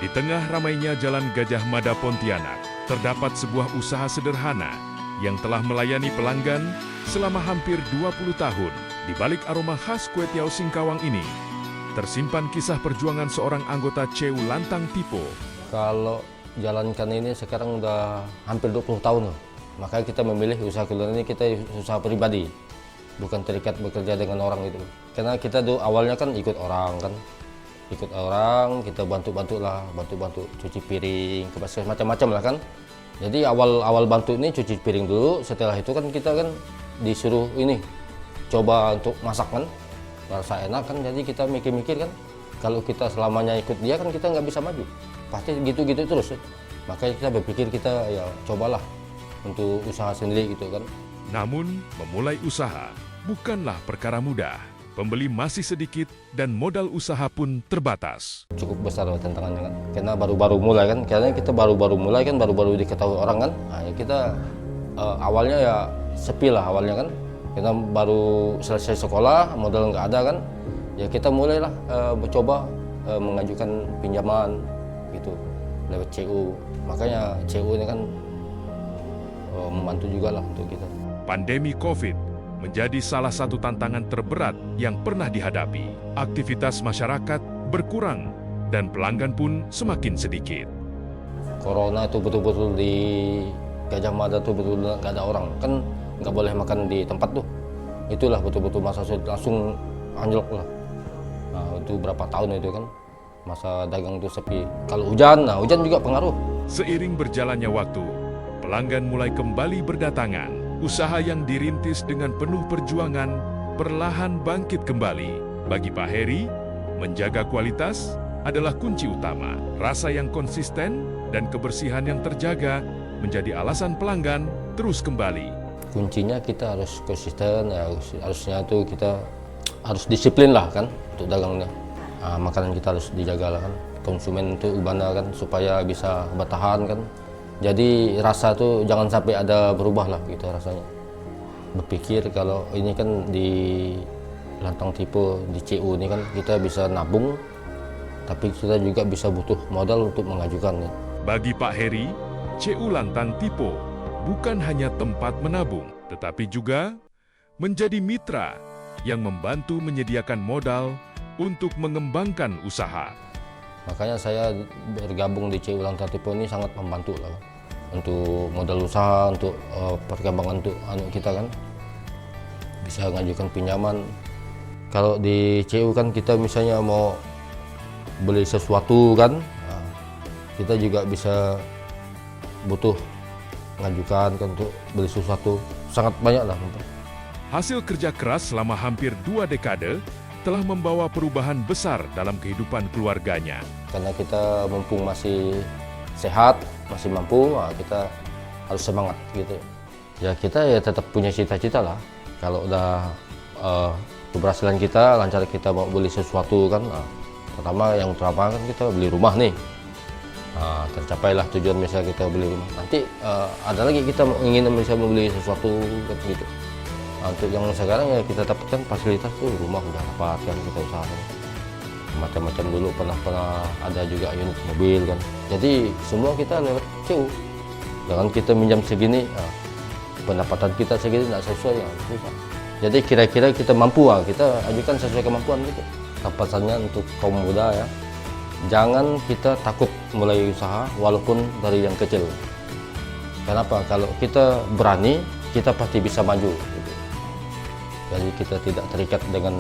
Di tengah ramainya Jalan Gajah Mada Pontianak, terdapat sebuah usaha sederhana yang telah melayani pelanggan selama hampir 20 tahun. Di balik aroma khas kue tiaw Singkawang ini, tersimpan kisah perjuangan seorang anggota CEU Lantang Tipo. Kalau jalankan ini sekarang udah hampir 20 tahun. Makanya kita memilih usaha kuliner ini, kita usaha pribadi. Bukan terikat bekerja dengan orang itu. Karena kita dulu awalnya kan ikut orang kan. Ikut orang, kita bantu-bantu lah, bantu-bantu cuci piring, macam-macam lah kan. Jadi awal bantu ini cuci piring dulu, setelah itu kan kita kan disuruh ini, coba untuk masak kan. Rasa enak kan, jadi kita mikir-mikir kan, kalau kita selamanya ikut dia kan kita nggak bisa maju. Pasti gitu-gitu terus. Makanya kita berpikir kita ya cobalah untuk usaha sendiri gitu kan. Namun, memulai usaha bukanlah perkara mudah. Pembeli masih sedikit dan modal usaha pun terbatas. Cukup besar tantangannya kan, karena baru-baru mulai kan, karena kita baru-baru mulai kan, baru-baru diketahui orang kan. Nah, ya kita awalnya ya sepi lah awalnya kan, kita baru selesai sekolah, modal nggak ada kan, ya kita mulailah mencoba mengajukan pinjaman gitu lewat CEU. Makanya CEU ini kan membantu juga lah untuk kita. Pandemi COVID menjadi salah satu tantangan terberat yang pernah dihadapi. Aktivitas masyarakat berkurang dan pelanggan pun semakin sedikit. Corona itu betul-betul di Gajah Mada tuh betul nggak ada orang, kan nggak boleh makan di tempat tuh. Itulah betul-betul masa sulit, langsung anjlok lah. Nah, itu berapa tahun itu kan, masa dagang itu sepi. Kalau hujan, nah hujan juga pengaruh. Seiring berjalannya waktu, pelanggan mulai kembali berdatangan. Usaha yang dirintis dengan penuh perjuangan perlahan bangkit kembali. Bagi Pak Heri, menjaga kualitas adalah kunci utama. Rasa yang konsisten dan kebersihan yang terjaga menjadi alasan pelanggan terus kembali. Kuncinya kita harus konsisten, ya, harusnya tuh kita harus disiplin lah kan untuk dagangnya. Nah, makanan kita harus dijaga lah kan. Konsumen itu ubana kan supaya bisa bertahan kan. Jadi rasa tuh jangan sampai ada berubah lah gitu rasanya. Berpikir kalau ini kan di Lantang Tipo, di CEU ini kan kita bisa nabung, tapi kita juga bisa butuh modal untuk mengajukan. Ya. Bagi Pak Heri, CEU Lantang Tipo bukan hanya tempat menabung, tetapi juga menjadi mitra yang membantu menyediakan modal untuk mengembangkan usaha. Makanya saya bergabung di CEU Lantang Tipo ini sangat membantu lah untuk modal usaha, untuk perkembangan untuk anak kita kan, bisa mengajukan pinjaman. Kalau di CEU kan kita misalnya mau beli sesuatu kan, nah, kita juga bisa butuh mengajukan kan untuk beli sesuatu, sangat banyak lah. Hasil kerja keras selama hampir 2 dekade telah membawa perubahan besar dalam kehidupan keluarganya. Karena kita mumpung masih sehat, masih mampu, nah kita harus semangat gitu. Ya kita ya tetap punya cita-cita lah. Kalau udah keberhasilan kita, lancar kita mau beli sesuatu kan, nah, pertama yang utama kan kita beli rumah nih. Nah, tercapailah tujuan misalnya kita beli rumah. Nanti ada lagi kita ingin misalnya membeli sesuatu gitu. Nah, untuk yang sekarang ya kita dapatkan fasilitas tuh, rumah udah dapat kan, kita usahakan macam-macam. Dulu pernah ada juga unit mobil kan, jadi semua kita lewat CEU. Jangan kita minjam segini, pendapatan kita segini tidak sesuai, ya susah. Jadi kira-kira kita mampu, kita ajukan sesuai kemampuan gitu. Pesannya untuk kaum muda ya, jangan kita takut mulai usaha walaupun dari yang kecil. Kenapa? Kalau kita berani, kita pasti bisa maju gitu. Jadi kita tidak terikat dengan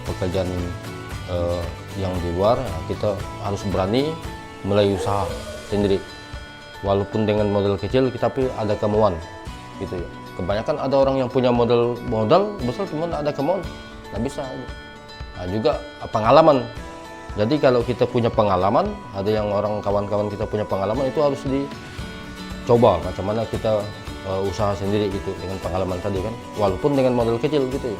pekerjaan yang di luar, kita harus berani mulai usaha sendiri. Walaupun dengan modal kecil, tapi ada kemauan gitu ya. Kebanyakan ada orang yang punya modal besar, cuma ada kemauan, nggak bisa. Nah, juga pengalaman. Jadi kalau kita punya pengalaman, ada yang orang kawan-kawan kita punya pengalaman, itu harus dicoba macam mana kita usaha sendiri gitu dengan pengalaman tadi kan, walaupun dengan modal kecil gitu ya.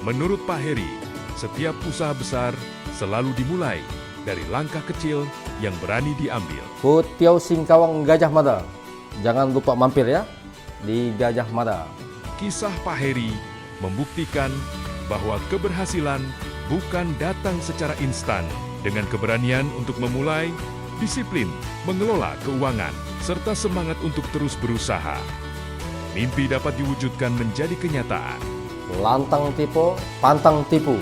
Menurut Pak Heri, setiap usaha besar selalu dimulai dari langkah kecil yang berani diambil. Kue tiaw Singkawang Gajah Mada, jangan lupa mampir ya di Gajah Mada. Kisah Pak Heri membuktikan bahwa keberhasilan bukan datang secara instan. Dengan keberanian untuk memulai, disiplin, mengelola keuangan, serta semangat untuk terus berusaha. Mimpi dapat diwujudkan menjadi kenyataan. Lantang tipu, pantang tipu.